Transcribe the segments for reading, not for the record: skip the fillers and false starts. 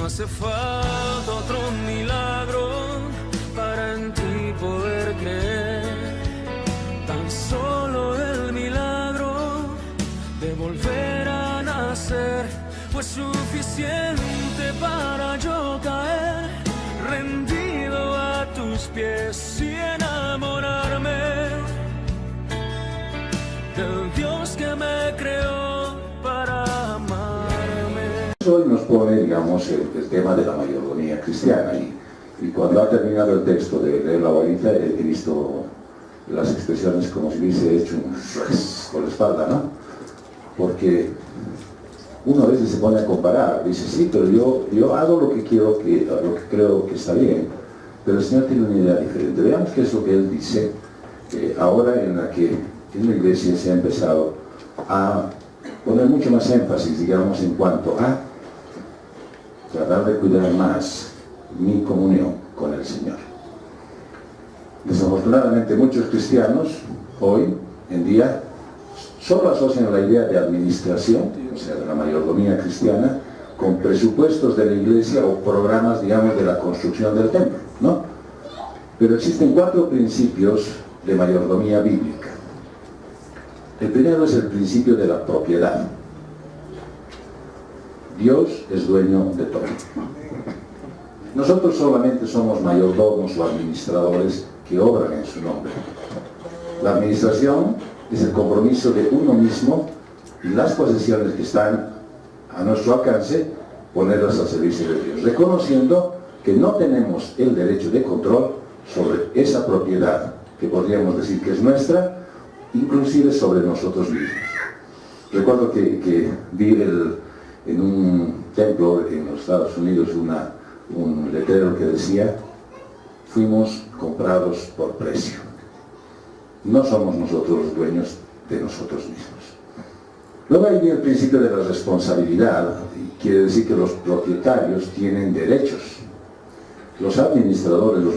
No hace falta otro milagro para en ti poder creer. Tan solo el milagro de volver a nacer fue suficiente para yo caer rendido a tus pies y enamorarme del Dios que me creó para amarme. Hoy nos pone, digamos, el tema de la mayordomía cristiana y cuando ha terminado el texto de leer la varita he visto las expresiones como si hubiese hecho un por la espalda, ¿no? Porque uno a veces se pone a comparar, dice, sí, pero yo hago lo que quiero, lo que creo que está bien, pero el Señor tiene una idea diferente. Veamos qué es lo que Él dice ahora en la que en la iglesia se ha empezado a poner mucho más énfasis, digamos, en cuanto a tratar de cuidar más mi comunión con el Señor. Desafortunadamente muchos cristianos hoy en día solo asocian la idea de administración, o sea, de la mayordomía cristiana, con presupuestos de la iglesia o programas, digamos, de la construcción del templo, ¿no? Pero existen 4 principios de mayordomía bíblica. El primero es el principio de la propiedad. Dios es dueño de todo. Nosotros solamente somos mayordomos o administradores que obran en su nombre. La administración es el compromiso de uno mismo y las posesiones que están a nuestro alcance, ponerlas al servicio de Dios, reconociendo que no tenemos el derecho de control sobre esa propiedad, que podríamos decir que es nuestra, inclusive sobre nosotros mismos. Recuerdo que vi en un templo en los Estados Unidos un letrero que decía: fuimos comprados por precio. No somos nosotros los dueños de nosotros mismos. Luego hay el principio de la responsabilidad, y quiere decir que los propietarios tienen derechos. Los administradores, los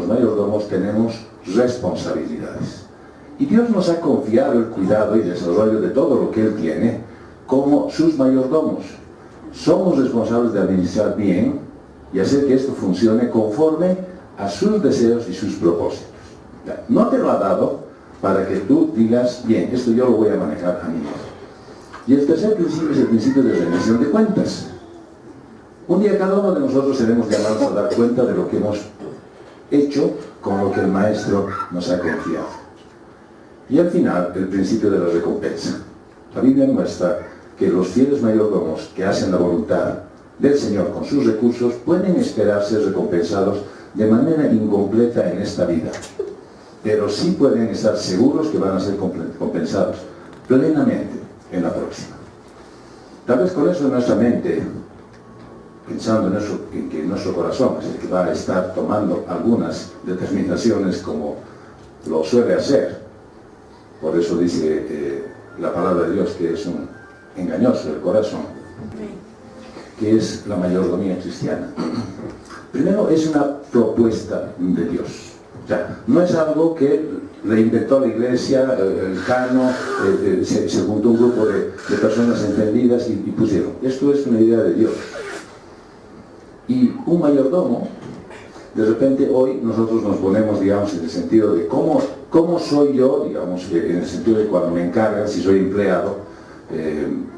mayordomos, tenemos responsabilidades. Y Dios nos ha confiado el cuidado y desarrollo de todo lo que Él tiene como sus mayordomos. Somos responsables de administrar bien y hacer que esto funcione conforme a sus deseos y sus propósitos. No te lo ha dado para que tú digas, bien, esto yo lo voy a manejar a mí mismo. Y el tercer principio es el principio de rendición de cuentas. Un día cada uno de nosotros seremos llamados a dar cuenta de lo que hemos hecho con lo que el Maestro nos ha confiado. Y al final, el principio de la recompensa. La Biblia muestra que los fieles mayordomos que hacen la voluntad del Señor con sus recursos pueden esperar ser recompensados de manera incompleta en esta vida, pero sí pueden estar seguros que van a ser compensados plenamente en la próxima. Tal vez con eso en nuestra mente, pensando en que nuestro corazón es el que va a estar tomando algunas determinaciones como lo suele hacer. Por eso dice la palabra de Dios que es un engañoso el corazón, que es la mayordomía cristiana. Primero, es una propuesta de Dios. O sea, no es algo que le inventó la iglesia, el cano, se juntó un grupo de personas entendidas y pusieron. Esto es una idea de Dios. Y un mayordomo, de repente hoy nosotros nos ponemos, digamos, en el sentido de cómo soy yo, digamos, en el sentido de cuando me encargan, si soy empleado,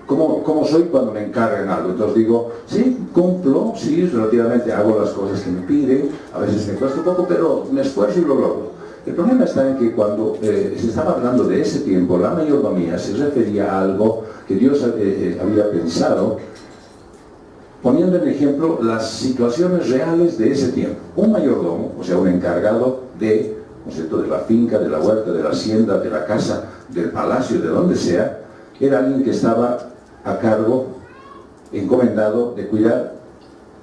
¿cómo soy cuando me encargan algo? Entonces digo, sí, cumplo, sí, relativamente hago las cosas que me piden, a veces me cuesta un poco, pero me esfuerzo y lo logro. El problema está en que cuando se estaba hablando de ese tiempo, la mayordomía se refería a algo que Dios había pensado, poniendo en ejemplo las situaciones reales de ese tiempo. Un mayordomo, o sea, un encargado de, ¿no es cierto?, de la finca, de la huerta, de la hacienda, de la casa, del palacio, de donde sea, era alguien que estaba a cargo, encomendado de cuidar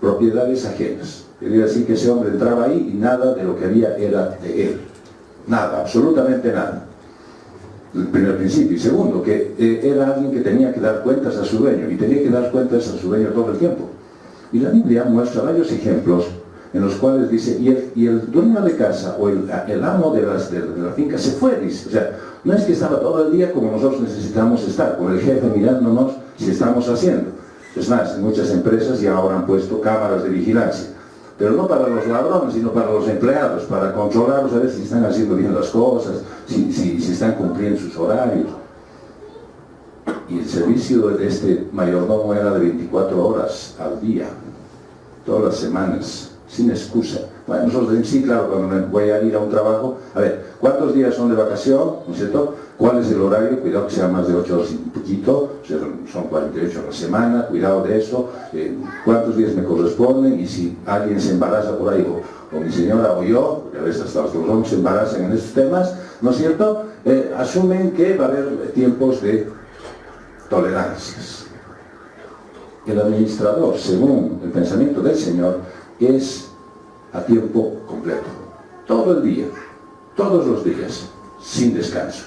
propiedades ajenas. Quería decir que ese hombre entraba ahí y nada de lo que había era de él. Nada, absolutamente nada. El primer principio. Y segundo, que era alguien que tenía que dar cuentas a su dueño, y tenía que dar cuentas a su dueño todo el tiempo. Y la Biblia muestra varios ejemplos en los cuales dice, y el dueño de casa o el amo de la finca se fue, dice. O sea, no es que estaba todo el día como nosotros necesitamos estar, con el jefe mirándonos si estamos haciendo. Es más, en muchas empresas ya ahora han puesto cámaras de vigilancia, pero no para los ladrones, sino para los empleados, para controlarlos, a ver si están haciendo bien las cosas, si están cumpliendo sus horarios. Y el servicio de este mayordomo era de 24 horas al día, todas las semanas, sin excusa. Bueno, nosotros decimos, sí, claro, cuando me voy a ir a un trabajo, a ver, ¿cuántos días son de vacación? ¿No es cierto? ¿Cuál es el horario? Cuidado que sea más de 8 horas y un poquito, o sea, son 48 a la semana, cuidado de eso. ¿Cuántos días me corresponden? Y si alguien se embaraza por ahí, o mi señora o yo, porque a veces hasta los hombres se embarazan en estos temas, ¿no es cierto? Asumen que va a haber tiempos de tolerancias. El administrador, según el pensamiento del Señor, es a tiempo completo, todo el día, todos los días, sin descanso.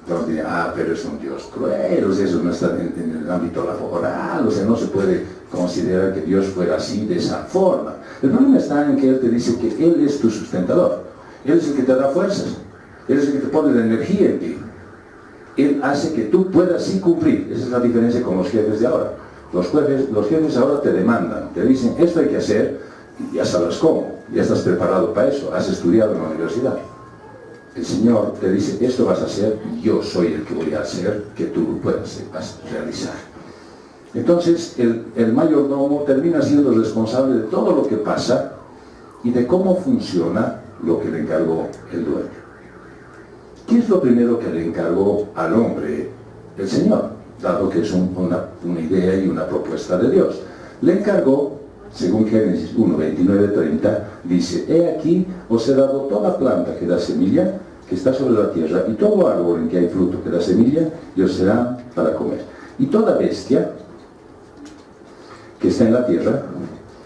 Entonces dirán, pero es un Dios cruel, o sea, eso no está en el ámbito laboral, o sea, no se puede considerar que Dios fuera así, de esa forma. El problema está en que Él te dice que Él es tu sustentador, Él es el que te da fuerzas, Él es el que te pone la energía en ti. Él hace que tú puedas sí cumplir. Esa es la diferencia con los jefes de ahora. Los jefes ahora te demandan, te dicen, esto hay que hacer, y ya sabes cómo, ya estás preparado para eso, has estudiado en la universidad. El Señor te dice, esto vas a hacer, yo soy el que voy a hacer, que tú lo puedas realizar. Entonces, el mayordomo termina siendo responsable de todo lo que pasa y de cómo funciona lo que le encargó el dueño. ¿Qué es lo primero que le encargó al hombre el Señor? Dado que es una idea y una propuesta de Dios. Le encargó, según Génesis 1, 29, 30, dice, he aquí, os he dado toda planta que da semilla, que está sobre la tierra, y todo árbol en que hay fruto que da semilla, y os será para comer. Y toda bestia que está en la tierra,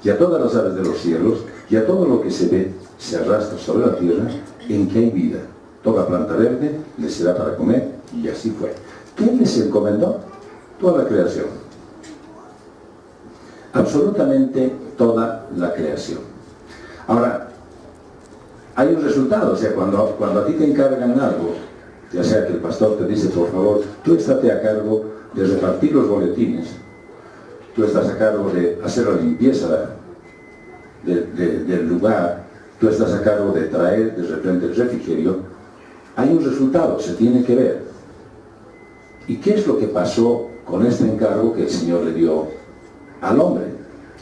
y a todas las aves de los cielos, y a todo lo que se ve, se arrastra sobre la tierra, en que hay vida. Toda planta verde les será para comer, y así fue. ¿Qué les encomendó? Toda la creación. Absolutamente toda la creación. Ahora, hay un resultado, o sea, cuando a ti te encargan algo, ya sea que el pastor te dice, por favor, tú estate a cargo de repartir los boletines, tú estás a cargo de hacer la limpieza del lugar, tú estás a cargo de traer de repente el refrigerio, hay un resultado, se tiene que ver. ¿Y qué es lo que pasó con este encargo que el Señor le dio al hombre?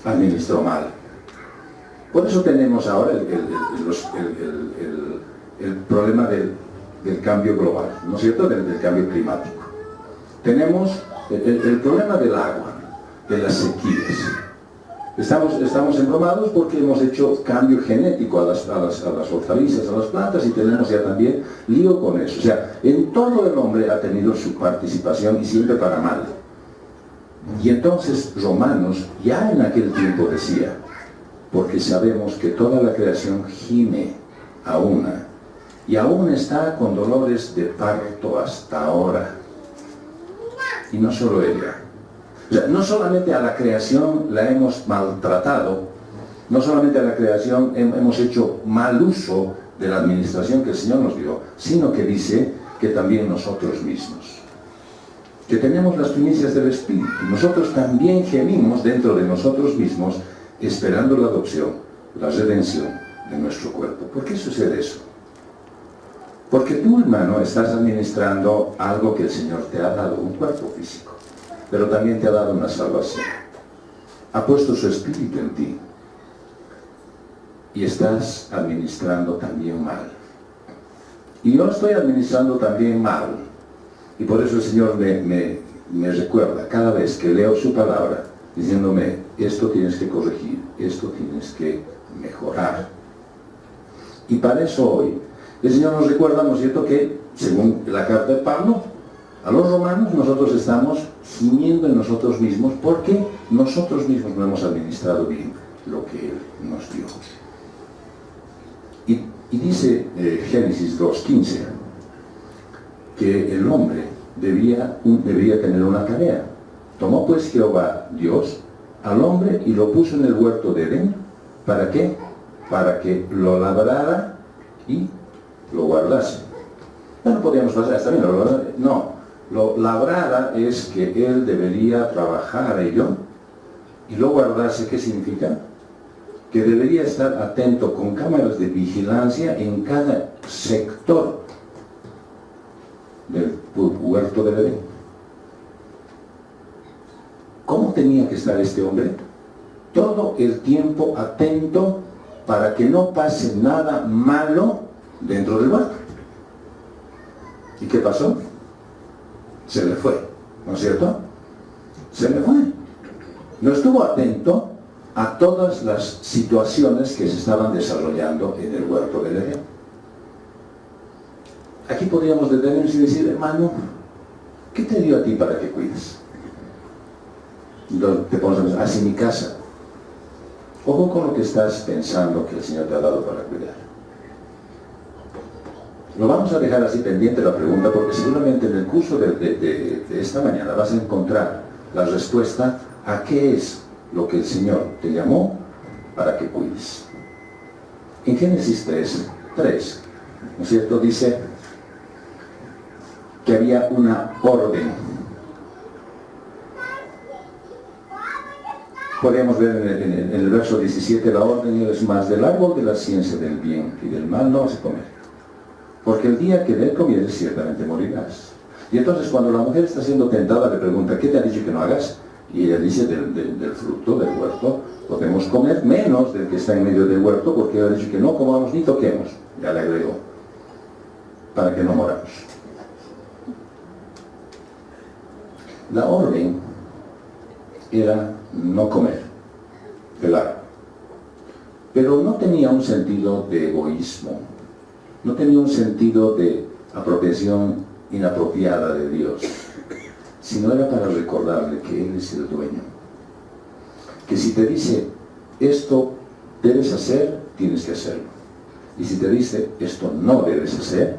Administró mal. Por eso tenemos ahora el problema del cambio global, ¿no es cierto?, del cambio climático. Tenemos el problema del agua, de las sequías. Estamos embromados porque hemos hecho cambio genético a las hortalizas, a las plantas, y tenemos ya también lío con eso. O sea, en todo el hombre ha tenido su participación, y siempre para mal. Y entonces Romanos ya en aquel tiempo decía, porque sabemos que toda la creación gime a una, y aún está con dolores de parto hasta ahora. Y no solo ella. O sea, no solamente a la creación la hemos maltratado, no solamente a la creación hemos hecho mal uso de la administración que el Señor nos dio, sino que dice que también nosotros mismos, que tenemos las primicias del Espíritu, nosotros también gemimos dentro de nosotros mismos, esperando la adopción, la redención de nuestro cuerpo. ¿Por qué sucede eso? Porque tú, hermano, estás administrando algo que el Señor te ha dado, un cuerpo físico, pero también te ha dado una salvación. Ha puesto su Espíritu en ti. Y estás administrando también mal. Y yo estoy administrando también mal. Y por eso el Señor me recuerda cada vez que leo su palabra, diciéndome, esto tienes que corregir, esto tienes que mejorar. Y para eso hoy, el Señor nos recuerda, ¿no es cierto?, que según la carta de Pablo a los romanos, nosotros estamos gimiendo en nosotros mismos porque nosotros mismos no hemos administrado bien lo que Él nos dio. Y dice Génesis 2:15 que el hombre debía tener una tarea. Tomó pues Jehová Dios al hombre y lo puso en el huerto de Edén. ¿Para qué? Para que lo labrara y lo guardase. Ya no podíamos pasar hasta bien, no, lo labrara es que él debería trabajar ello Y luego guardarse, ¿qué significa? Que debería estar atento con cámaras de vigilancia en cada sector del huerto del Edén. ¿Cómo tenía que estar este hombre? Todo el tiempo atento para que no pase nada malo dentro del huerto. ¿Y qué pasó? Se le fue, ¿no es cierto? Se le fue. No estuvo atento a todas las situaciones que se estaban desarrollando en el huerto del Edén. Aquí podríamos detenernos y decir, hermano, ¿qué te dio a ti para que cuides? Te pones a pensar, así mi casa. Ojo con lo que estás pensando que el Señor te ha dado para cuidar. Lo vamos a dejar así pendiente la pregunta, porque seguramente en el curso de esta mañana vas a encontrar la respuesta a qué es lo que el Señor te llamó para que cuides. En Génesis 3, ¿no es cierto? Dice que había una orden. Podríamos ver en el verso 17, la orden es más del árbol de la ciencia del bien y del mal no vas a comer, porque el día que de él comieres ciertamente morirás. Y entonces cuando la mujer está siendo tentada le pregunta, ¿qué te ha dicho que no hagas? Y ella dice, del fruto del huerto podemos comer, menos del que está en medio del huerto, porque ella ha dicho que no comamos ni toquemos. Ya le agregó, para que no moramos. La orden era no comer del árbol, pero no tenía un sentido de egoísmo, no tenía un sentido de apropiación inapropiada de Dios, sino era para recordarle que Él es el dueño, que si te dice esto debes hacer, tienes que hacerlo, y si te dice esto no debes hacer,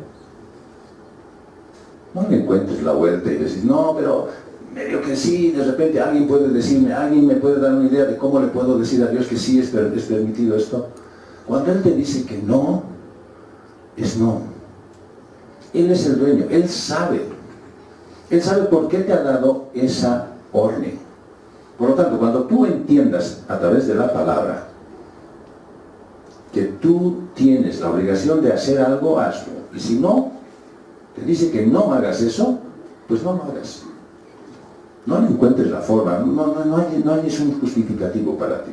no le encuentres la vuelta y decís, no, pero medio que sí, de repente alguien puede decirme, alguien me puede dar una idea de cómo le puedo decir a Dios que sí es permitido esto. Cuando Él te dice que no, es no. Él es el dueño, Él sabe por qué te ha dado esa orden. Por lo tanto, cuando tú entiendas a través de la palabra que tú tienes la obligación de hacer algo, hazlo. Y si no, te dice que no hagas eso, pues no lo hagas. No le encuentres la forma, no hay un justificativo para ti.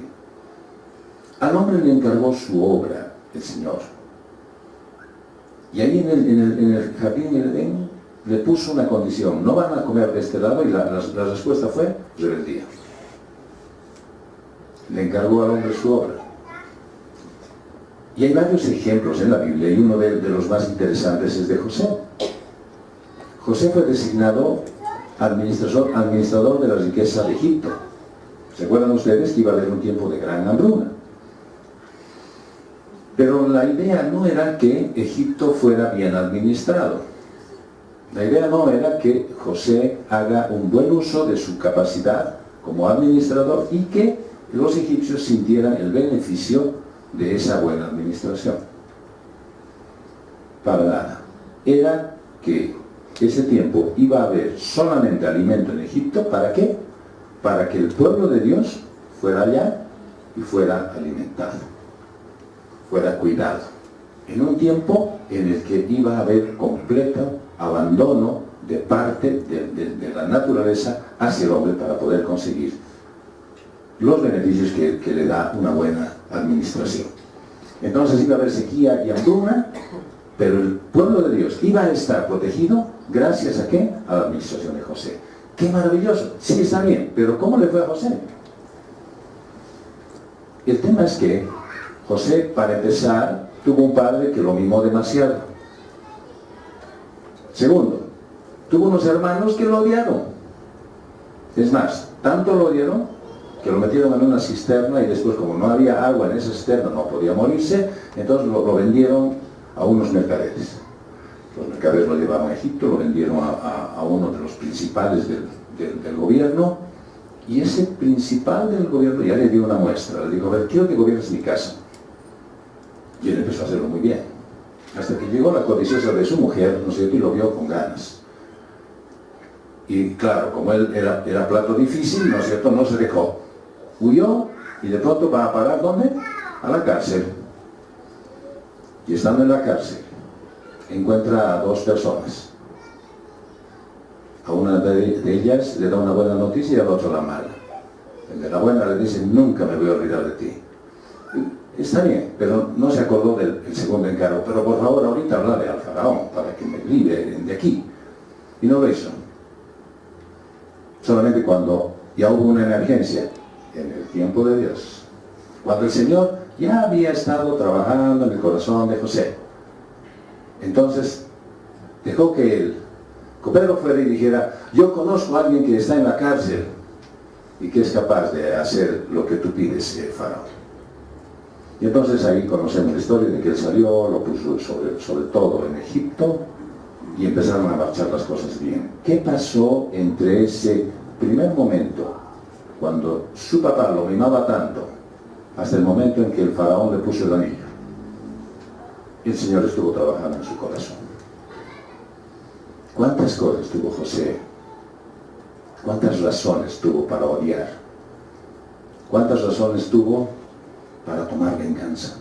Al hombre le encargó su obra, el Señor. Y ahí en el jardín del Edén le puso una condición, no van a comer de este lado, y la respuesta fue rebeldía. Le encargó al hombre su obra. Y hay varios ejemplos en la Biblia, y uno de los más interesantes es de José. José fue designado administrador de la riqueza de Egipto. ¿Se acuerdan ustedes que iba a haber un tiempo de gran hambruna? Pero la idea no era que Egipto fuera bien administrado. La idea no era que José haga un buen uso de su capacidad como administrador y que los egipcios sintieran el beneficio de esa buena administración. Para nada. Era que ese tiempo iba a haber solamente alimento en Egipto. ¿Para qué? Para que el pueblo de Dios fuera allá y fuera alimentado, fuera cuidado, en un tiempo en el que iba a haber completo abandono de parte de la naturaleza hacia el hombre para poder conseguir los beneficios que le da una buena administración. Entonces iba a haber sequía y hambruna, pero el pueblo de Dios iba a estar protegido gracias a ¿qué? A la administración de José. ¡Qué maravilloso! Sí, está bien, pero ¿cómo le fue a José? El tema es que José, para empezar, tuvo un padre que lo mimó demasiado. Segundo, tuvo unos hermanos que lo odiaron. Es más, tanto lo odiaron que lo metieron en una cisterna y después, como no había agua en esa cisterna, no podía morirse, entonces lo vendieron a unos mercaderes. Los mercaderes lo llevaron a Egipto, lo vendieron a uno de los principales del gobierno, y ese principal del gobierno ya le dio una muestra, le dijo, a ver, quiero que gobiernes mi casa. Y él empezó a hacerlo muy bien, hasta que llegó la codiciosa de su mujer, ¿no es cierto?, y lo vio con ganas. Y claro, como él era plato difícil, ¿no es cierto?, no se dejó. huyó y de pronto va a parar, ¿dónde? A la cárcel. Y estando en la cárcel, encuentra a dos personas. A una de ellas le da una buena noticia y al otro la mala. El de la buena le dice, nunca me voy a olvidar de ti. Está bien, pero no se acordó del segundo encargo. Pero por favor, ahorita háblale al faraón para que me libre de aquí. Y no lo hizo. Solamente cuando ya hubo una emergencia, en el tiempo de Dios. Cuando el Señor ya había estado trabajando en el corazón de José. Entonces, dejó que el copero fuera y dijera, yo conozco a alguien que está en la cárcel y que es capaz de hacer lo que tú pides, faraón. Y entonces ahí conocemos la historia de que él salió, lo puso sobre todo en Egipto y empezaron a marchar las cosas bien. ¿Qué pasó entre ese primer momento, cuando su papá lo mimaba tanto, hasta el momento en que el faraón le puso el anillo? Y el Señor estuvo trabajando en su corazón. ¿Cuántas cosas tuvo José? ¿Cuántas razones tuvo para odiar? ¿Cuántas razones tuvo para tomar venganza?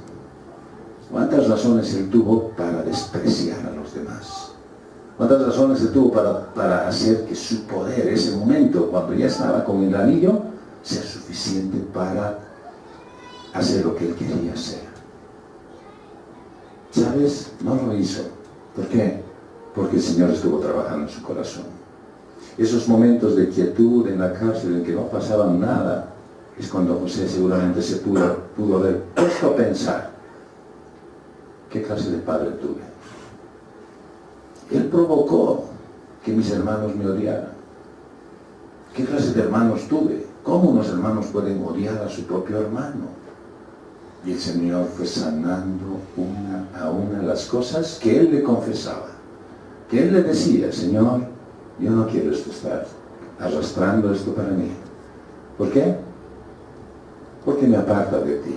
¿Cuántas razones él tuvo para despreciar a los demás? ¿Cuántas razones él tuvo para hacer que su poder, ese momento, cuando ya estaba con el anillo, sea suficiente para hacer lo que él quería hacer? ¿Sabes? No lo hizo. ¿Por qué? Porque el Señor estuvo trabajando en su corazón. Esos momentos de quietud en la cárcel en que no pasaba nada, es cuando José seguramente se pudo haber puesto a pensar, ¿qué clase de padre tuve? Él provocó que mis hermanos me odiaran. ¿Qué clase de hermanos tuve? ¿Cómo unos hermanos pueden odiar a su propio hermano? Y el Señor fue sanando una a una las cosas que él le confesaba. Que él le decía, Señor, yo no quiero estar arrastrando esto para mí. ¿Por qué? Porque me aparta de ti.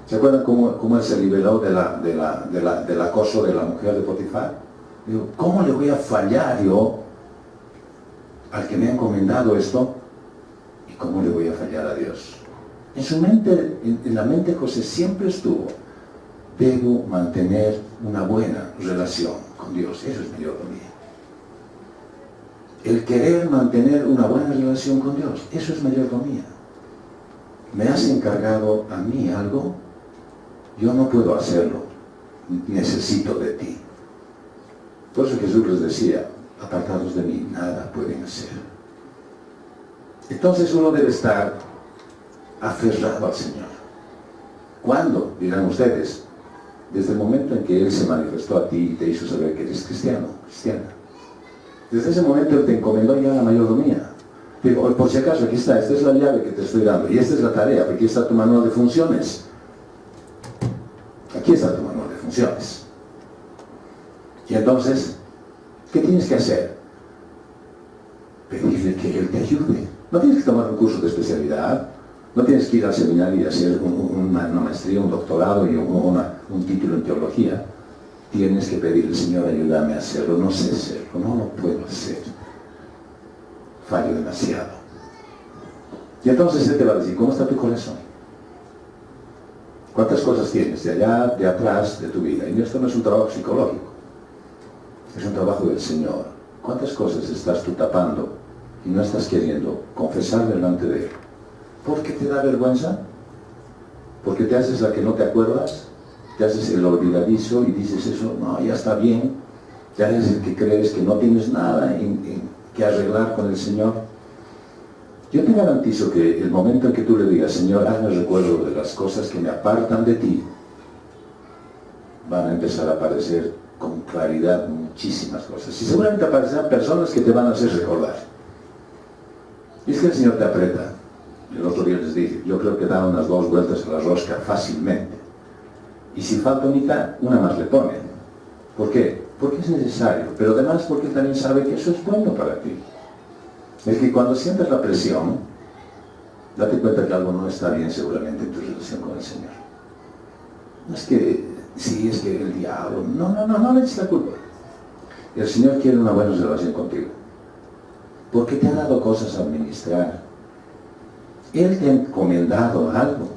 ¿Se acuerdan cómo él se liberó del acoso de la mujer de Potifar? Digo, ¿cómo le voy a fallar yo al que me ha encomendado esto? ¿Y cómo le voy a fallar a Dios? En su mente, en la mente de José siempre estuvo, debo mantener una buena relación con Dios. Eso es mayordomía. El querer mantener una buena relación con Dios, eso es mayordomía. ¿Me has encargado a mí algo? Yo no puedo hacerlo. Necesito de ti. Por eso Jesús les decía, apartados de mí, nada pueden hacer. Entonces uno debe estar aferrado al Señor. ¿Cuándo? Dirán ustedes. Desde el momento en que Él se manifestó a ti y te hizo saber que eres cristiana. Desde ese momento Él te encomendó ya la mayordomía. Digo, por si acaso, aquí está, esta es la llave que te estoy dando, y esta es la tarea, porque aquí está tu manual de funciones. Aquí está tu manual de funciones. Y entonces, ¿qué tienes que hacer? Pedirle que Él te ayude. No tienes que tomar un curso de especialidad, no tienes que ir al seminario y hacer una maestría, un doctorado y un título en teología. Tienes que pedirle, Señor, ayúdame a hacerlo. No sé hacerlo, no lo puedo hacer. Fallo demasiado. Y entonces Él te va a decir, ¿cómo está tu corazón? ¿Cuántas cosas tienes de allá, de atrás de tu vida? Y esto no es un trabajo psicológico, es un trabajo del Señor. ¿Cuántas cosas estás tú tapando y no estás queriendo confesar delante de Él? ¿Por qué te da vergüenza? ¿Porque te haces la que no te acuerdas? ¿Te haces el olvidadizo y dices eso? No, ya está bien. ¿Te haces el que crees que no tienes nada que arreglar con el Señor? Yo te garantizo que el momento en que tú le digas, Señor, hazme recuerdo de las cosas que me apartan de ti, van a empezar a aparecer con claridad muchísimas cosas. Y seguramente aparecerán personas que te van a hacer recordar. Y es que el Señor te aprieta. El otro día les dije, yo creo que da unas 2 vueltas a la rosca fácilmente. Y si falta mitad, una más le pone. ¿Por qué? Porque es necesario, pero además porque Él también sabe que eso es bueno para ti. Es que cuando sientas la presión, date cuenta que algo no está bien seguramente en tu relación con el Señor. No es que, sí, es que el diablo, no le eches la culpa. El Señor quiere una buena relación contigo. Porque te ha dado cosas a administrar. Él te ha encomendado algo.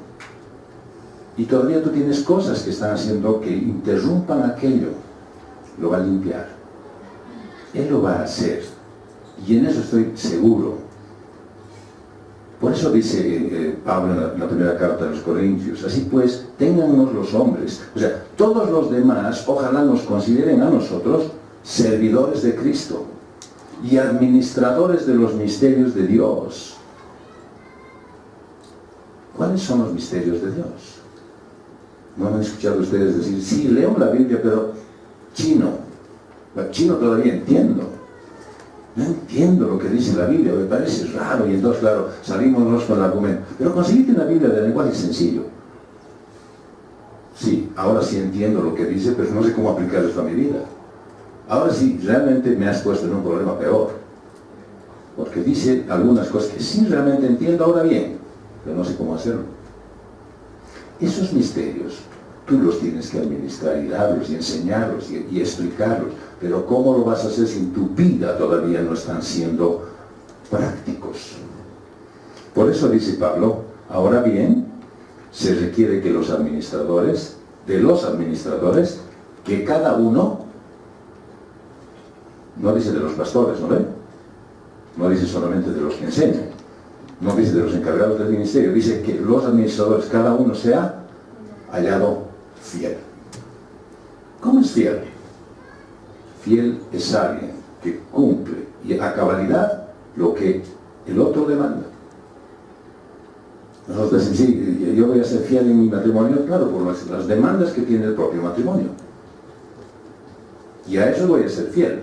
Y todavía tú tienes cosas que están haciendo que interrumpan aquello. Lo va a limpiar. Él lo va a hacer. Y en eso estoy seguro. Por eso dice Pablo en la primera carta de los Corintios, así pues, téngannos los hombres. O sea, todos los demás, ojalá nos consideren a nosotros servidores de Cristo y administradores de los misterios de Dios. ¿Cuáles son los misterios de Dios? ¿No han escuchado ustedes decir, sí, leo la Biblia, pero chino todavía entiendo? No entiendo lo que dice la Biblia, me parece raro, y entonces, claro, salimos con el argumento. Pero conseguiste una Biblia de lenguaje sencillo. Sí, ahora sí entiendo lo que dice, pero no sé cómo aplicar esto a mi vida. Ahora sí, realmente me has puesto en un problema peor. Porque dice algunas cosas que sí realmente entiendo ahora bien, pero no sé cómo hacerlo. Esos misterios, tú los tienes que administrar y darlos y enseñarlos y explicarlos. Pero ¿cómo lo vas a hacer si en tu vida todavía no están siendo prácticos? Por eso dice Pablo, ahora bien, se requiere que de los administradores, que cada uno, no dice de los pastores, ¿no ven? No dice solamente de los que enseñan, no dice de los encargados del ministerio, dice que los administradores, cada uno sea hallado fiel. ¿Cómo es fiel? Fiel es alguien que cumple y a cabalidad lo que el otro demanda. Nosotros decimos, sí, yo voy a ser fiel en mi matrimonio, claro, por las demandas que tiene el propio matrimonio. Y a eso voy a ser fiel.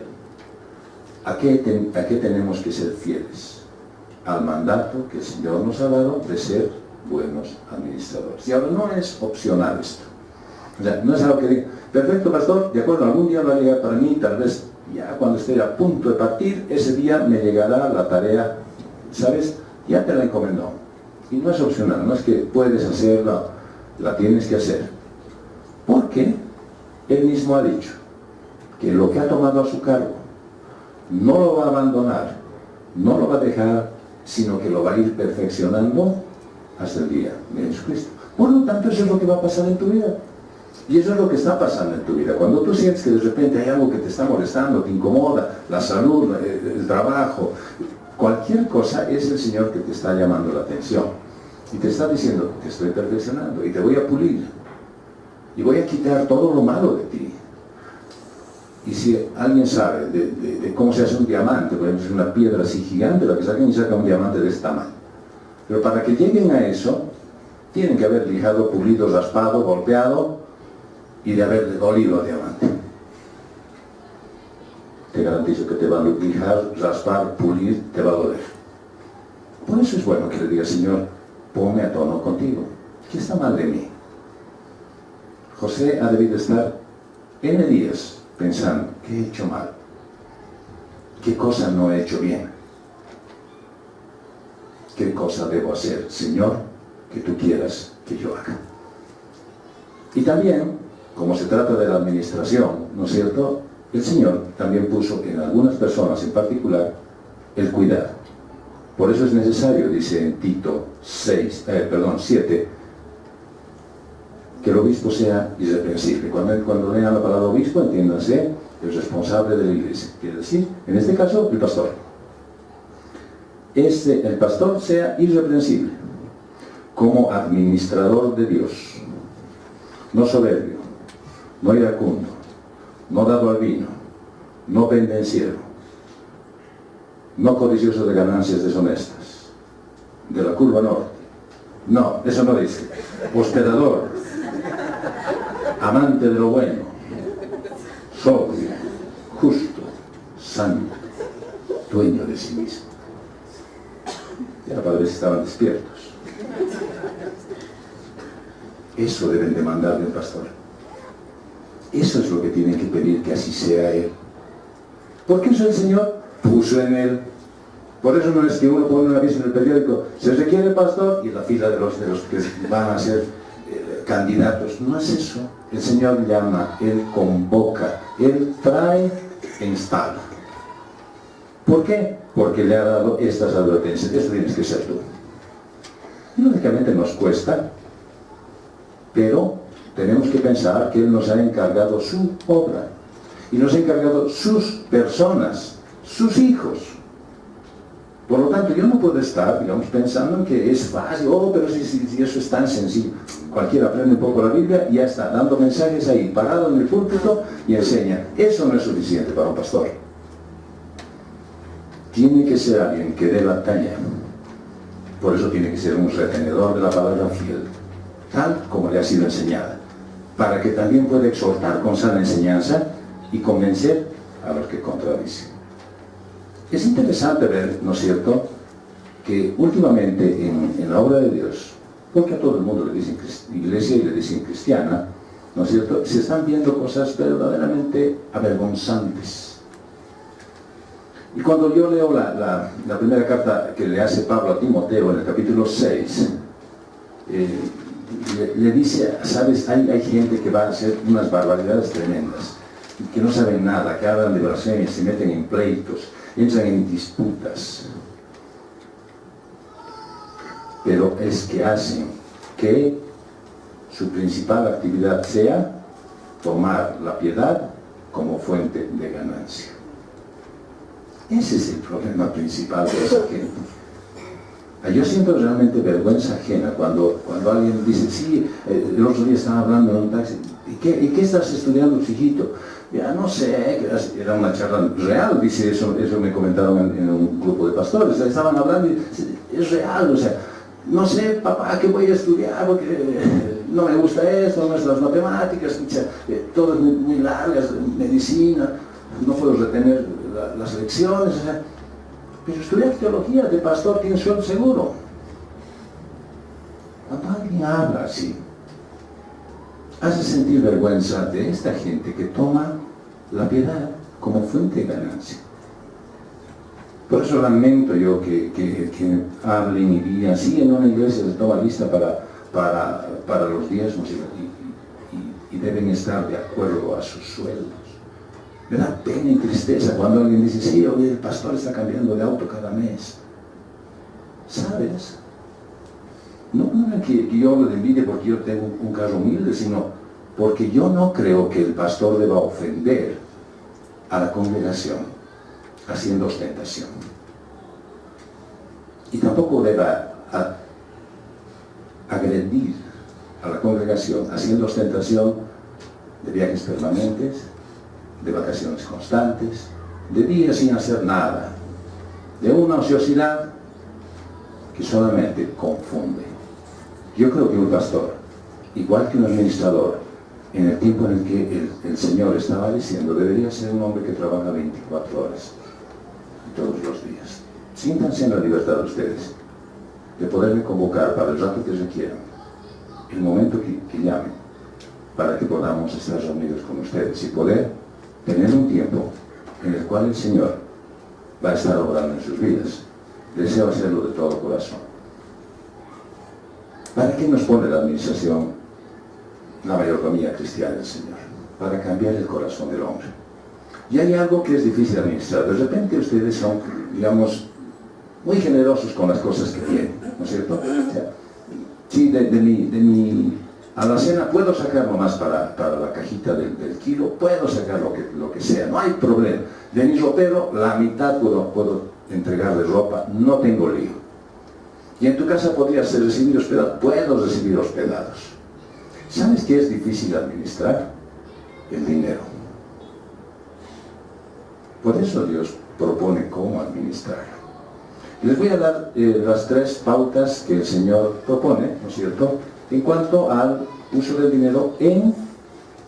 ¿A qué tenemos que ser fieles? Al mandato que el Señor nos ha dado de ser buenos administradores. Y ahora no es opcional esto. O sea, no es algo que diga, perfecto pastor, de acuerdo, algún día va a llegar para mí, tal vez ya cuando esté a punto de partir, ese día me llegará la tarea, ¿sabes? Ya te la encomendó. Y no es opcional, no es que puedes hacerla, la tienes que hacer. Porque Él mismo ha dicho que lo que ha tomado a su cargo no lo va a abandonar, no lo va a dejar, sino que lo va a ir perfeccionando hasta el día de Jesucristo. Por lo tanto, eso es lo que va a pasar en tu vida. Y eso es lo que está pasando en tu vida. Cuando tú sientes que de repente hay algo que te está molestando, te incomoda, la salud, el trabajo, cualquier cosa, es el Señor que te está llamando la atención. Y te está diciendo, te estoy perfeccionando y te voy a pulir. Y voy a quitar todo lo malo de ti. Y si alguien sabe de cómo se hace un diamante, por ejemplo, es una piedra así gigante, la que sacan y saca un diamante de este tamaño. Pero para que lleguen a eso, tienen que haber lijado, pulido, raspado, golpeado, y de haberle dolido al diamante. Te garantizo que te va a lijar, raspar, pulir, te va a doler. Por eso es bueno que le diga, Señor, ponme a tono contigo. ¿Qué está mal de mí? José ha debido estar N días pensando, ¿qué he hecho mal? ¿Qué cosa no he hecho bien? ¿Qué cosa debo hacer, Señor, que tú quieras que yo haga? Y también, como se trata de la administración, ¿no es cierto? El Señor también puso en algunas personas en particular el cuidado. Por eso es necesario, dice en Tito 7, que el obispo sea irreprensible. Cuando lean la palabra obispo, entiéndanse, el responsable de la iglesia. Quiere decir, en este caso, el pastor. El pastor sea irreprensible, como administrador de Dios. No soberbio, no iracundo, no dado al vino, no pendenciero, no codicioso de ganancias deshonestas, de la curva norte. No, eso no dice. Hospedador, amante de lo bueno, sobrio, justo, santo, dueño de sí mismo. Ya para ver si estaban despiertos. Eso deben demandar del pastor. Eso es lo que tienen que pedir, que así sea él. Porque eso el Señor puso en él. Por eso no es que uno pone un aviso en el periódico, se requiere pastor, y en la fila de los que van a ser candidatos. No es eso. El Señor llama, Él convoca, Él trae e instala. ¿Por qué? Porque le ha dado estas advertencias. Eso tienes que ser tú. Lógicamente nos cuesta, pero tenemos que pensar que Él nos ha encargado su obra y nos ha encargado sus personas, sus hijos. Por lo tanto, yo no puedo estar, digamos, pensando en que es fácil, pero si eso es tan sencillo. Cualquiera aprende un poco la Biblia y ya está, dando mensajes ahí, parado en el púlpito y enseña. Eso no es suficiente para un pastor. Tiene que ser alguien que dé la talla. Por eso tiene que ser un retenedor de la palabra fiel, tal como le ha sido enseñada, para que también pueda exhortar con sana enseñanza y convencer a los que contradicen. Es interesante ver, ¿no es cierto?, que últimamente en la obra de Dios, porque a todo el mundo le dicen iglesia y le dicen cristiana, ¿no es cierto?, se están viendo cosas verdaderamente avergonzantes. Y cuando yo leo la primera carta que le hace Pablo a Timoteo en el capítulo 6, le dice, sabes, hay gente que va a hacer unas barbaridades tremendas, que no saben nada, que hablan de blasfemias, se meten en pleitos, entran en disputas. Pero es que hacen que su principal actividad sea tomar la piedad como fuente de ganancia. Ese es el problema principal de esa gente. Yo siento realmente vergüenza ajena cuando alguien dice, sí, el otro día estaba hablando en un taxi, ¿y qué estás estudiando, hijito? Ya no sé, era una charla real, dice eso me comentaron en un grupo de pastores, estaban hablando y es real, o sea, no sé, papá, ¿qué voy a estudiar? Porque no me gusta esto, no es las matemáticas, todo es muy largas, medicina, no puedo retener las lecciones, o sea, pero estudiar teología de pastor tiene sueldo seguro. Cuando alguien habla así, hace sentir vergüenza de esta gente que toma la piedad como fuente de ganancia. Por eso lamento yo que hablen y digan, sí, en una iglesia se toma lista para los diezmos y deben estar de acuerdo a sus sueldos. Me da pena y tristeza cuando alguien dice, sí, oye, el pastor está cambiando de auto cada mes. ¿Sabes? No es que yo hablo de envidia porque yo tengo un carro humilde, sino porque yo no creo que el pastor deba ofender a la congregación haciendo ostentación. Y tampoco deba agredir a la congregación haciendo ostentación de viajes permanentes, de vacaciones constantes, de días sin hacer nada, de una ociosidad que solamente confunde. Yo creo que un pastor, igual que un administrador, en el tiempo en el que el Señor estaba diciendo, debería ser un hombre que trabaja 24 horas, todos los días. Siéntanse en la libertad de ustedes, de poderme convocar para el rato que requieran, el momento que llamen, para que podamos estar reunidos con ustedes y poder tener un tiempo en el cual el Señor va a estar obrando en sus vidas. Deseo hacerlo de todo corazón. ¿Para qué nos pone la administración, la mayordomía cristiana del Señor? Para cambiar el corazón del hombre. Y hay algo que es difícil administrar. De repente ustedes son, digamos, muy generosos con las cosas que tienen, ¿no es cierto? O sea, sí, de mi alacena puedo sacar nomás para la cajita del kilo, puedo sacar lo que sea, no hay problema. De mi ropero, la mitad puedo entregar de ropa, no tengo lío. Y en tu casa podrías recibir hospedados, puedo recibir hospedados. ¿Sabes qué es difícil administrar? El dinero. Por eso Dios propone cómo administrarlo. Les voy a dar las 3 pautas que el Señor propone, ¿no es cierto?, en cuanto al uso del dinero en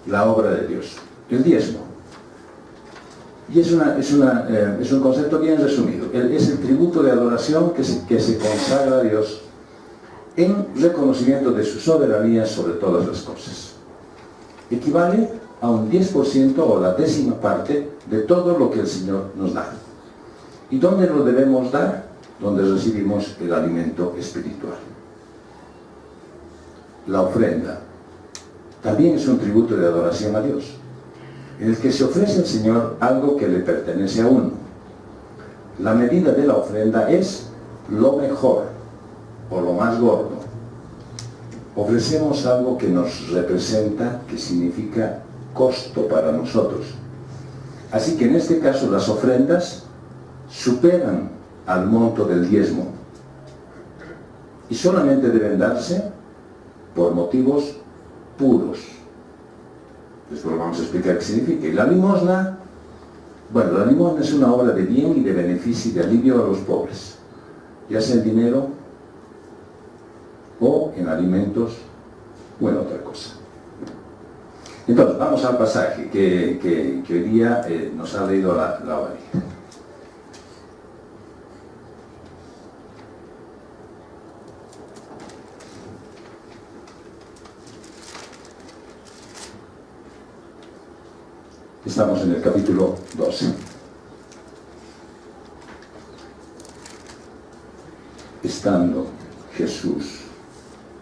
la obra de Dios. El diezmo. Y es un concepto bien resumido. Es el tributo de adoración que se consagra a Dios en reconocimiento de su soberanía sobre todas las cosas. Equivale a un 10% o la 10ª parte de todo lo que el Señor nos da. ¿Y dónde lo debemos dar? Donde recibimos el alimento espiritual. La ofrenda también es un tributo de adoración a Dios, en el que se ofrece al Señor algo que le pertenece a uno. La medida de la ofrenda es lo mejor o lo más gordo ofrecemos algo que nos representa, que significa costo para nosotros. Así que en este caso las ofrendas superan al monto del diezmo y solamente deben darse por motivos puros. Después vamos a explicar qué significa. Y la limosna, bueno, la limosna es una obra de bien y de beneficio y de alivio a los pobres, ya sea en dinero o en alimentos o en otra cosa. Entonces, vamos al pasaje que hoy día nos ha leído la María. Estamos en el capítulo 12. Estando Jesús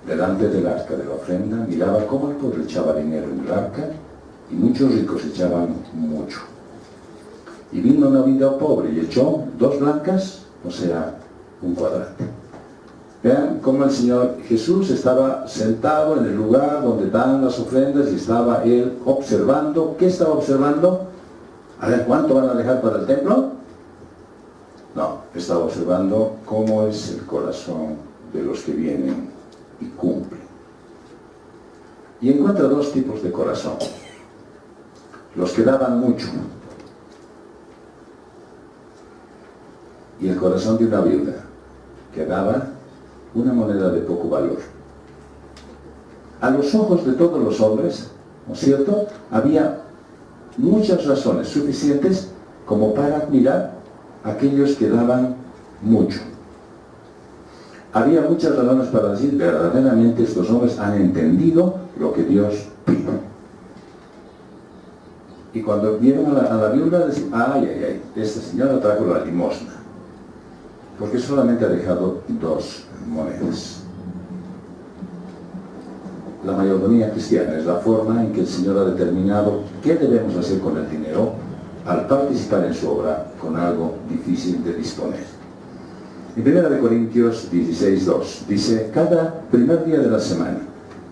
delante del arca de la ofrenda, miraba cómo el pobre echaba dinero en el arca y muchos ricos echaban mucho. Y vino una viuda pobre y echó 2 blancas, o sea, un cuadrante. Vean cómo el Señor Jesús estaba sentado en el lugar donde dan las ofrendas y estaba Él observando. ¿Qué estaba observando? A ver, ¿cuánto van a dejar para el templo? No, estaba observando cómo es el corazón de los que vienen y cumplen. Y encuentra 2 tipos de corazón. Los que daban mucho y el corazón de una viuda que daba una moneda de poco valor. A los ojos de todos los hombres, ¿no es cierto?, había muchas razones suficientes como para admirar a aquellos que daban mucho. Había muchas razones para decir, verdaderamente estos hombres han entendido lo que Dios pide. Y cuando vieron a la viuda, decían, ay, esta señora trajo la limosna, porque solamente ha dejado 2 monedas. La mayordomía cristiana es la forma en que el Señor ha determinado qué debemos hacer con el dinero al participar en su obra con algo difícil de disponer. En 1 Corintios 16:2 dice, cada primer día de la semana,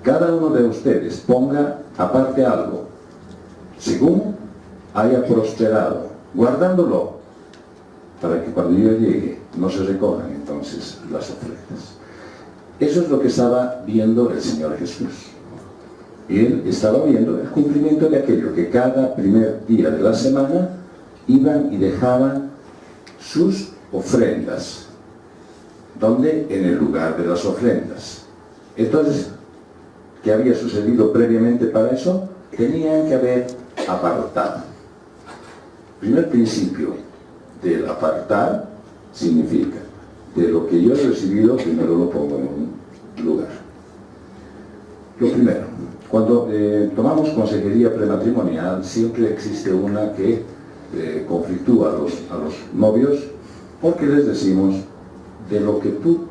cada uno de ustedes ponga aparte algo, según haya prosperado, guardándolo, para que cuando yo llegue no se recojan entonces las ofrendas. Eso es lo que estaba viendo el Señor Jesús. Él estaba viendo el cumplimiento de aquello que cada primer día de la semana iban y dejaban sus ofrendas. ¿Dónde? En el lugar de las ofrendas. Entonces, ¿qué había sucedido previamente para eso? Tenían que haber apartado. Primer principio del apartar significa, de lo que yo he recibido, primero lo pongo en un lugar. Lo primero, cuando tomamos consejería prematrimonial, siempre existe una que conflictúa a los novios, porque les decimos, de lo que tú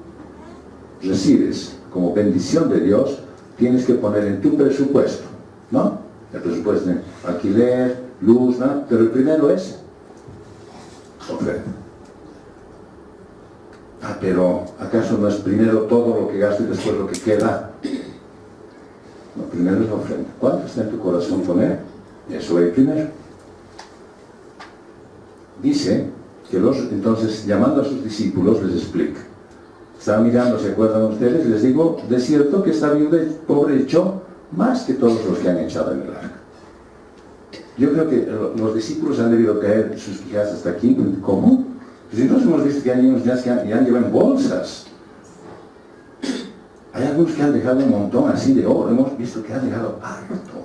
recibes como bendición de Dios, tienes que poner en tu presupuesto, ¿no? El presupuesto de alquiler, luz, ¿no? Pero el primero es ofrenda. Pero ¿acaso no es primero todo lo que gasto y después lo que queda? No, primero es la ofrenda. ¿Cuánto está en tu corazón poner? Eso es primero. Dice que entonces, llamando a sus discípulos, les explica. Estaban mirando, ¿se acuerdan ustedes? Les digo, de cierto que esta viuda pobre echó más que todos los que han echado en el arca. Yo creo que los discípulos han debido caer sus quijas hasta aquí. ¿Cómo? Pues entonces hemos visto que hay unos que han llevado bolsas. Hay algunos que han dejado un montón así de oro. Hemos visto que han dejado harto.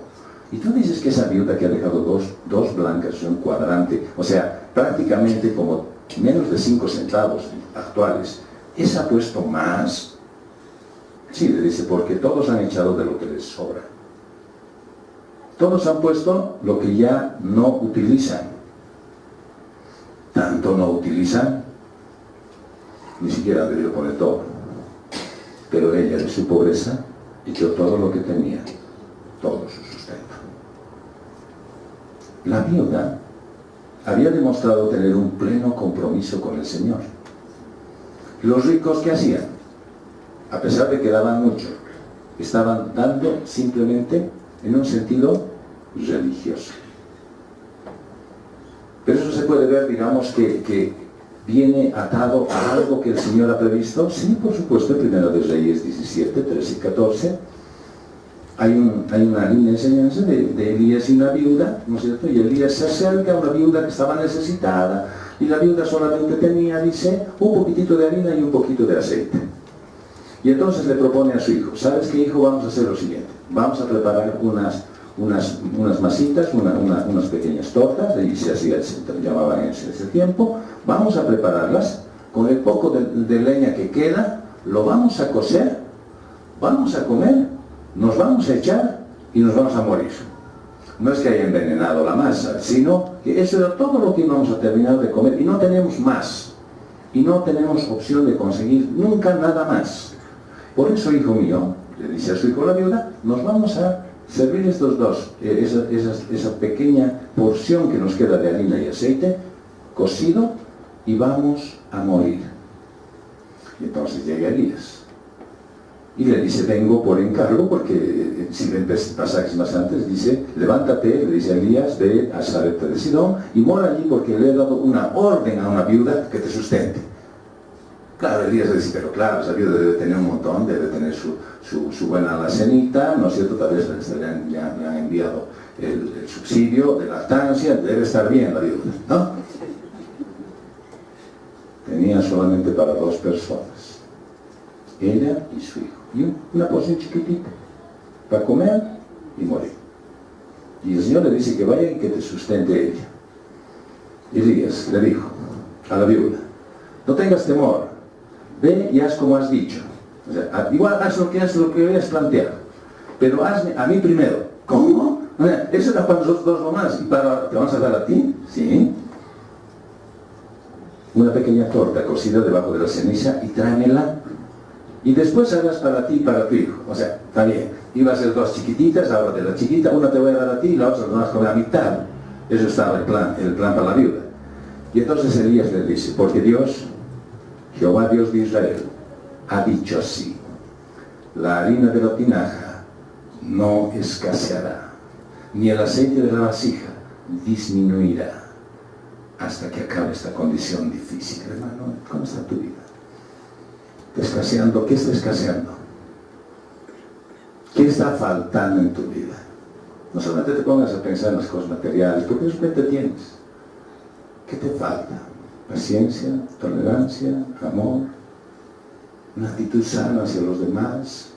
Y tú dices que esa viuda que ha dejado dos blancas, un cuadrante, o sea, prácticamente como menos de 5 centavos actuales, ¿esa ha puesto más? Sí, le dice, porque todos han echado de lo que les sobra. Todos han puesto lo que ya no utilizan. Tanto no utilizan, ni siquiera han debido poner todo. Pero ella, de su pobreza, echó todo lo que tenía, todo su sustento. La viuda había demostrado tener un pleno compromiso con el Señor. Los ricos, ¿qué hacían? A pesar de que daban mucho, estaban dando simplemente en un sentido religioso. Pero eso se puede ver, digamos, que viene atado a algo que el Señor ha previsto. Sí, por supuesto, en 1 de Reyes 17, 13 y 14, hay una línea de enseñanza de Elías y una viuda, ¿no es cierto? Y Elías se acerca a una viuda que estaba necesitada, y la viuda solamente tenía, dice, un poquitito de harina y un poquito de aceite. Y entonces le propone a su hijo: ¿sabes qué, hijo? Vamos a hacer lo siguiente. Vamos a preparar unas masitas, unas pequeñas tortas, y se llamaban en ese tiempo. Vamos a prepararlas con el poco de leña que queda, lo vamos a cocer, vamos a comer, nos vamos a echar y nos vamos a morir. No es que haya envenenado la masa, sino que eso era todo lo que íbamos a terminar de comer, y no tenemos más, y no tenemos opción de conseguir nunca nada más. Por eso, hijo mío, le dice a su hijo la viuda, nos vamos a servir estos dos, esa pequeña porción que nos queda de harina y aceite, cocido, y vamos a morir. Y entonces llega Elías y le dice: vengo por encargo, porque si ven pasajes más antes, dice: levántate, le dice a Elías, ve a Sarepta de Sidón y mora allí, porque le he dado una orden a una viuda que te sustente. Claro, Elías le dice: pero claro, esa viuda debe tener un montón, debe tener su buena alacenita, ¿no es cierto? Tal vez le han enviado el subsidio de lactancia, debe estar bien la viuda, ¿no? Tenía solamente para 2 personas, ella y su hijo, y una porción chiquitita para comer y morir. Y el Señor le dice que vaya y que te sustente ella. Elías le dijo a la viuda: no tengas temor, ve y haz como has dicho. O sea, igual haz lo que hayas planteado, pero hazme a mí primero. ¿Cómo? O sea, eso era para nosotros dos nomás, y ¿te vamos a dar a ti? Sí. Una pequeña torta cocida debajo de la ceniza, y tráemela. Y después harás para ti y para tu hijo. O sea, está bien. Iba a ser 2 chiquititas, ahora de la chiquita, una te voy a dar a ti y la otra la vas a comer a mitad. Eso estaba el plan para la viuda. Y entonces Elías le dice: porque Dios, Jehová Dios de Israel, ha dicho así: la harina de la tinaja no escaseará, ni el aceite de la vasija disminuirá, hasta que acabe esta condición difícil. Hermano, ¿cómo está tu vida? ¿Está escaseando? ¿Qué está escaseando? ¿Qué está faltando en tu vida? No solamente te pongas a pensar en las cosas materiales, porque eso te tienes. ¿Qué te falta? Paciencia, tolerancia, amor, una actitud sana hacia los demás,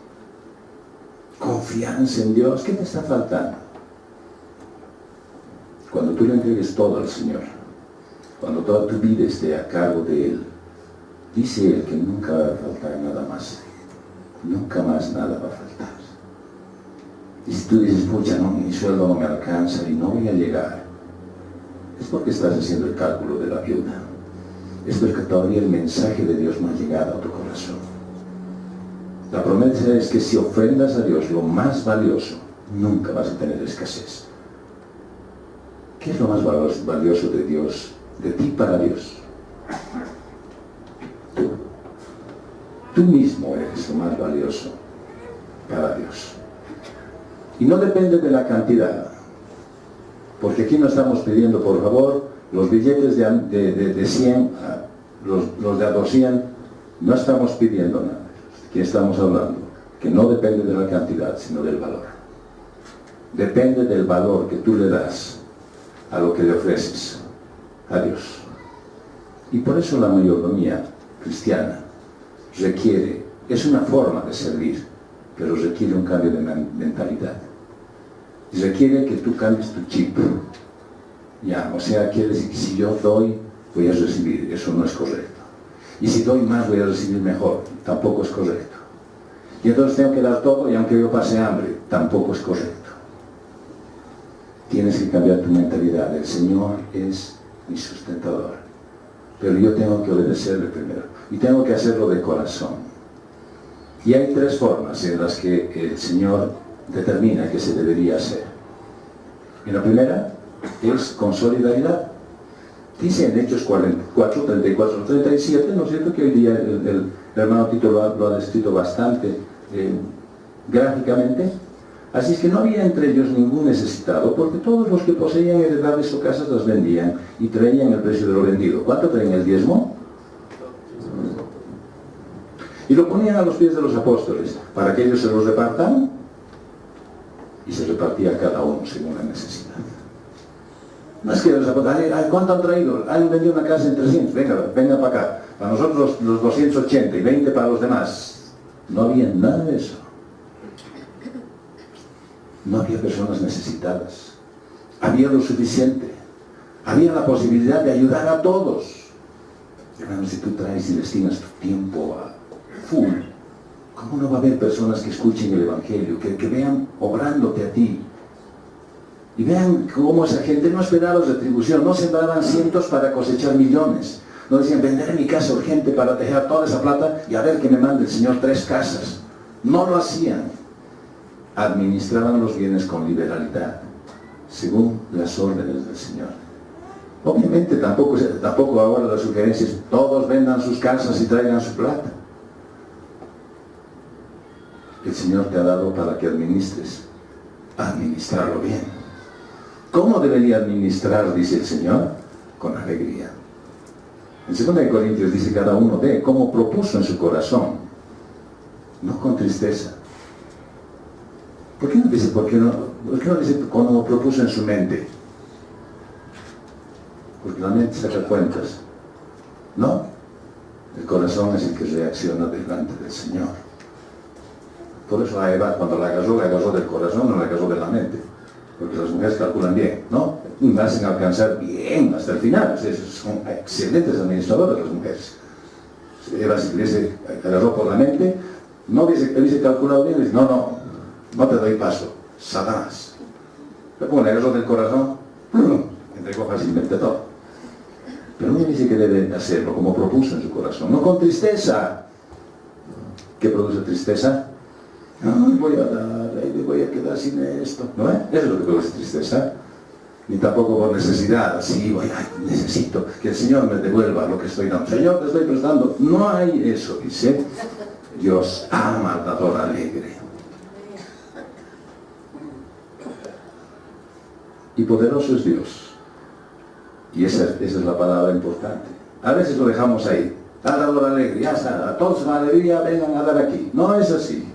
confianza en Dios. ¿Qué te está faltando? Cuando tú le entregues todo al Señor, cuando toda tu vida esté a cargo de Él, dice Él que nunca va a faltar nada más. Nunca más nada va a faltar. Y si tú dices: pucha, no, mi sueldo no me alcanza y no voy a llegar, es porque estás haciendo el cálculo de la viuda. Es porque todavía el mensaje de Dios no ha llegado a tu corazón. La promesa es que si ofrendas a Dios lo más valioso, nunca vas a tener escasez. ¿Qué es lo más valioso de Dios, de ti para Dios? Tú mismo eres lo más valioso para Dios. Y no depende de la cantidad, porque aquí no estamos pidiendo, por favor, los billetes de 100, los de a 200, no estamos pidiendo nada. Aquí estamos hablando que no depende de la cantidad, sino del valor. Depende del valor que tú le das a lo que le ofreces a Dios. Y por eso la mayordomía cristiana requiere, es una forma de servir, pero requiere un cambio de mentalidad. Y requiere que tú cambies tu chip. Ya, o sea, quiere decir que si yo doy, voy a recibir. Eso no es correcto. Y si doy más, voy a recibir mejor. Tampoco es correcto. Y entonces tengo que dar todo, y aunque yo pase hambre, tampoco es correcto. Tienes que cambiar tu mentalidad. El Señor es mi sustentador, pero yo tengo que obedecerle primero, y tengo que hacerlo de corazón. Y hay 3 formas en las que el Señor determina que se debería hacer. Y la primera es con solidaridad. Dice en Hechos 44, 34, 37, ¿no es cierto?, que hoy día el hermano Tito lo ha descrito bastante gráficamente. Así es que no había entre ellos ningún necesitado, porque todos los que poseían heredades o casas las vendían y traían el precio de lo vendido. ¿Cuánto traían el diezmo? Y lo ponían a los pies de los apóstoles, para que ellos se los repartan, y se repartía cada uno según la necesidad. No es que los apóstoles, ¿cuánto han traído? Han vendido una casa en 300, venga para acá, para nosotros los 280 y 20 para los demás. No había nada de eso. No había personas necesitadas. Había lo suficiente. Había la posibilidad de ayudar a todos. Hermanos, si tú traes y destinas tu tiempo a full, ¿cómo no va a haber personas que escuchen el Evangelio, que vean obrándote a ti? Y vean cómo esa gente no esperaba retribución, no sembraban cientos para cosechar millones. No decían, venderé mi casa urgente para dejar toda esa plata y a ver que me mande el Señor 3 casas. No lo hacían. Administraban los bienes con liberalidad, según las órdenes del Señor. Obviamente tampoco ahora las sugerencias, todos vendan sus casas y traigan su plata. El Señor te ha dado para que administrarlo bien. ¿Cómo debería administrar, dice el Señor? Con alegría. En 2 Corintios dice, cada uno dé como propuso en su corazón, no con tristeza. ¿Por qué no dice como propuso en su mente? Porque la mente saca cuentas. No, el corazón es el que reacciona delante del Señor. Por eso a Eva, cuando la agarró del corazón, no la agarró de la mente. Porque las mujeres calculan bien, ¿no? Y hacen alcanzar bien hasta el final. Son excelentes administradoras las mujeres. Eva, si hubiese agarró por la mente, no hubiese calculado bien, dice, no te doy paso, Satanás. Le pone el del corazón, entregó fácilmente todo. Pero uno dice que debe hacerlo como propuso en su corazón, no con tristeza. ¿Qué produce tristeza? Ay, voy a dar, me voy a quedar sin esto. ¿No es? Eso es lo que produce tristeza. Ni tampoco por necesidad, así, necesito que el Señor me devuelva lo que estoy dando. Señor, te estoy prestando. No hay eso, dice. Dios ama al dador alegre. Y poderoso es Dios. Y esa es la palabra importante. A veces lo dejamos ahí. Dador alegre, ya está. Todos en alegría vengan a dar aquí. No es así.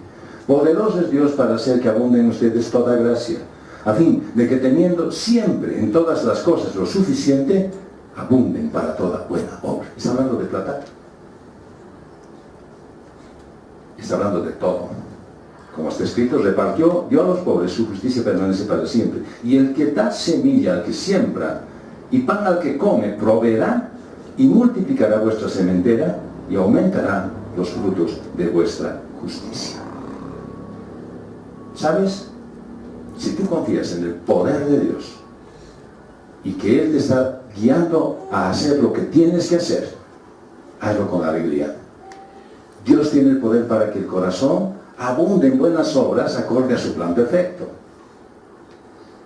Poderoso es Dios para hacer que abunde en ustedes toda gracia, a fin de que teniendo siempre en todas las cosas lo suficiente, abunden para toda buena obra. ¿Está hablando de plata? Está hablando de todo. Como está escrito, repartió, dio a los pobres, su justicia permanece para siempre. Y el que da semilla al que siembra y pan al que come, proveerá y multiplicará vuestra sementera y aumentará los frutos de vuestra justicia. ¿Sabes? Si tú confías en el poder de Dios y que Él te está guiando a hacer lo que tienes que hacer, hazlo con alegría. Dios tiene el poder para que el corazón abunde en buenas obras acorde a su plan perfecto.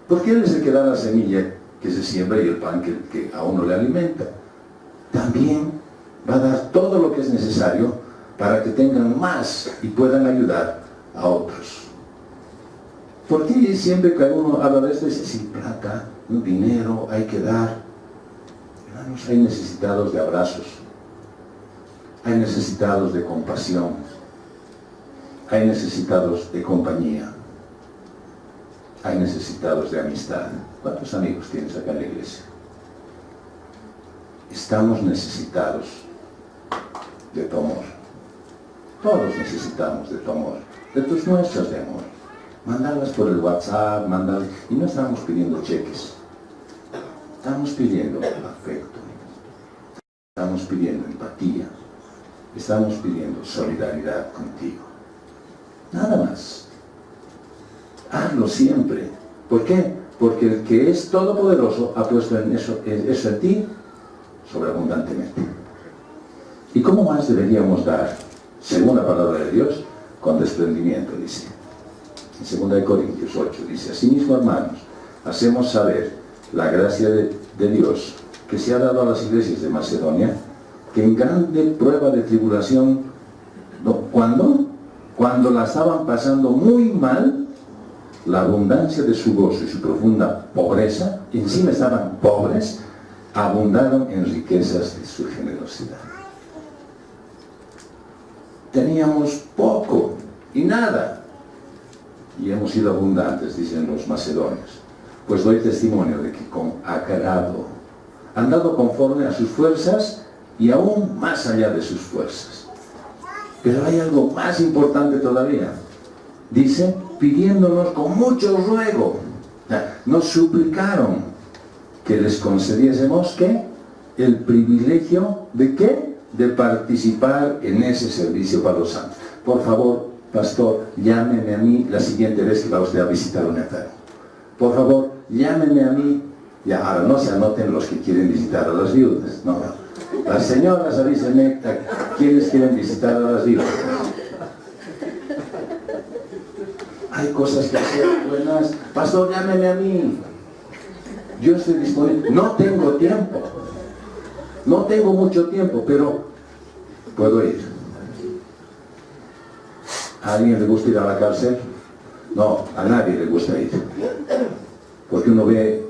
Porque Él es el que da la semilla que se siembra y el pan que a uno le alimenta. También va a dar todo lo que es necesario para que tengan más y puedan ayudar a otros. ¿Por qué siempre que uno habla de esto dice, sin plata, dinero, hay que dar? Hermanos, hay necesitados de abrazos, hay necesitados de compasión, hay necesitados de compañía, hay necesitados de amistad. ¿Cuántos amigos tienes acá en la iglesia? Estamos necesitados de tu amor. Todos necesitamos de tu amor, de tus muestras de amor. Mandarlas por el WhatsApp, y no estamos pidiendo cheques. Estamos pidiendo afecto. Estamos pidiendo empatía. Estamos pidiendo solidaridad contigo. Nada más. Hazlo siempre. ¿Por qué? Porque el que es todopoderoso ha puesto en eso en ti sobreabundantemente. ¿Y cómo más deberíamos dar? Según la palabra de Dios, con desprendimiento, dice. En 2 Corintios 8 dice, asimismo, hermanos, hacemos saber la gracia de Dios que se ha dado a las iglesias de Macedonia, que en grande prueba de tribulación, ¿cuándo cuando la estaban pasando muy mal, la abundancia de su gozo y su profunda pobreza, encima estaban pobres, abundaron en riquezas de su generosidad. Teníamos poco y nada, y hemos sido abundantes, dicen los macedonios. Pues doy testimonio de que con agrado han dado conforme a sus fuerzas y aún más allá de sus fuerzas. Pero hay algo más importante todavía. Dice, pidiéndonos con mucho ruego, nos suplicaron que les concediésemos, ¿qué? El privilegio de ¿qué? De participar en ese servicio para los santos. Por favor, pastor, llámeme a mí la siguiente vez que va usted a visitar un enfermo. Por favor, llámeme a mí. Ya, ahora no se anoten los que quieren visitar a las viudas. No, no. Las señoras avísenme a quienes quieren visitar a las viudas. Hay cosas que hacer buenas. Pastor, llámeme a mí. Yo estoy disponible. No tengo tiempo. No tengo mucho tiempo, pero puedo ir. ¿A alguien le gusta ir a la cárcel? No, a nadie le gusta ir. Porque uno ve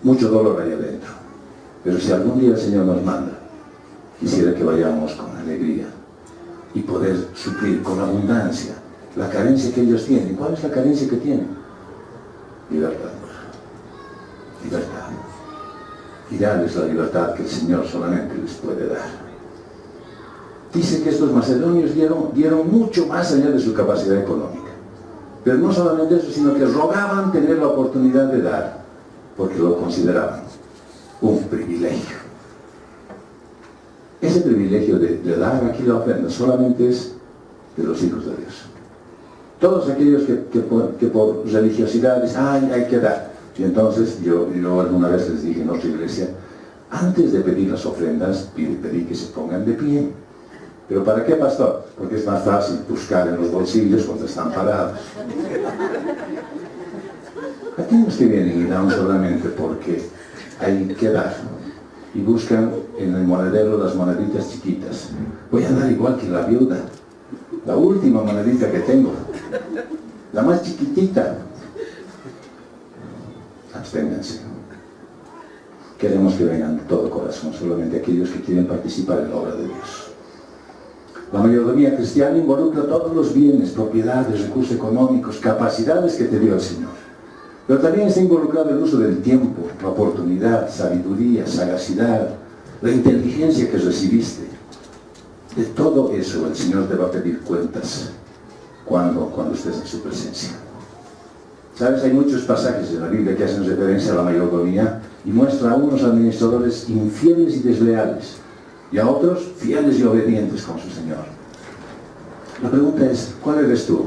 mucho dolor ahí adentro. Pero si algún día el Señor nos manda, quisiera que vayamos con alegría y poder suplir con abundancia la carencia que ellos tienen. ¿Cuál es la carencia que tienen? Libertad. Libertad. Y darles la libertad que el Señor solamente les puede dar. Dice que estos macedonios dieron mucho más allá de su capacidad económica. Pero no solamente eso, sino que rogaban tener la oportunidad de dar, porque lo consideraban un privilegio. Ese privilegio de dar aquí la ofrenda solamente es de los hijos de Dios. Todos aquellos que por religiosidad dicen, ay, hay que dar. Y entonces yo alguna vez les dije en otra iglesia, antes de pedir las ofrendas, pedí que se pongan de pie. ¿Pero para qué, pastor? Porque es más fácil buscar en los bolsillos cuando están parados. Aquellos que vienen y dan solamente porque hay que dar y buscan en el monedero las moneditas chiquitas. Voy a dar igual que la viuda, la última monedita que tengo, la más chiquitita. Absténganse. Queremos que vengan de todo corazón, solamente aquellos que quieren participar en la obra de Dios. La mayordomía cristiana involucra todos los bienes, propiedades, recursos económicos, capacidades que te dio el Señor. Pero también está involucrado el uso del tiempo, la oportunidad, sabiduría, sagacidad, la inteligencia que recibiste. De todo eso el Señor te va a pedir cuentas cuando estés en su presencia. ¿Sabes? Hay muchos pasajes en la Biblia que hacen referencia a la mayordomía y muestra a unos administradores infieles y desleales y a otros fieles y obedientes con su Señor. La pregunta es, ¿cuál eres tú?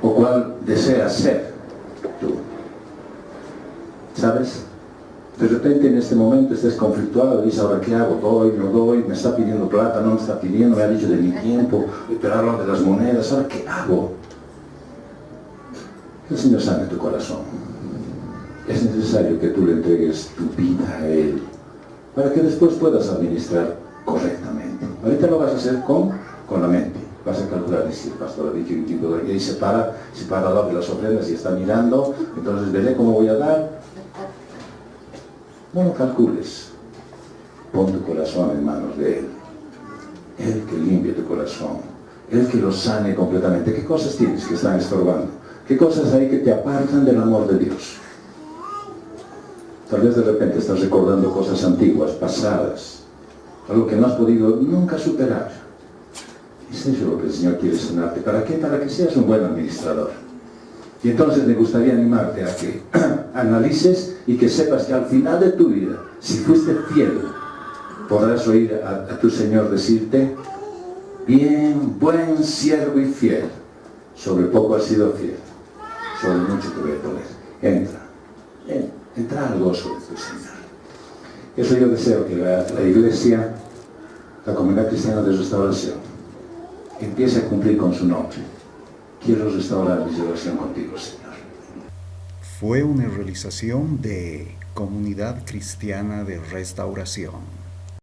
¿O cuál deseas ser tú? ¿Sabes? De repente en este momento estés conflictuado y dices, ¿ahora qué hago? ¿Doy? ¿No doy? ¿Me está pidiendo plata? ¿No me está pidiendo? ¿Me ha dicho de mi tiempo? ¿Pero hablo de las monedas? ¿Ahora qué hago? El Señor sabe tu corazón. Es necesario que tú le entregues tu vida a Él para que después puedas administrar correctamente. Ahorita lo vas a hacer con la mente. Vas a calcular, decir, pastor, ha dicho un tipo de... Y ahí se para al lado de las ofrendas y está mirando, entonces veré cómo voy a dar. No lo calcules. Pon tu corazón en manos de Él. Él que limpie tu corazón. Él que lo sane completamente. ¿Qué cosas tienes que están estorbando? ¿Qué cosas hay que te apartan del amor de Dios? Tal vez de repente estás recordando cosas antiguas, pasadas, algo que no has podido nunca superar. Es eso lo que el Señor quiere sanarte. ¿Para qué? Para que seas un buen administrador. Y entonces me gustaría animarte a que analices y que sepas que al final de tu vida, si fuiste fiel, podrás oír a tu Señor decirte, bien, buen siervo y fiel, sobre poco has sido fiel, sobre mucho te voy a poner. Entra al gozo de tu Señor. Eso yo deseo que la Iglesia, la Comunidad Cristiana de Restauración, empiece a cumplir con su nombre. Quiero restaurar mi relación contigo, Señor. Fue una realización de Comunidad Cristiana de Restauración.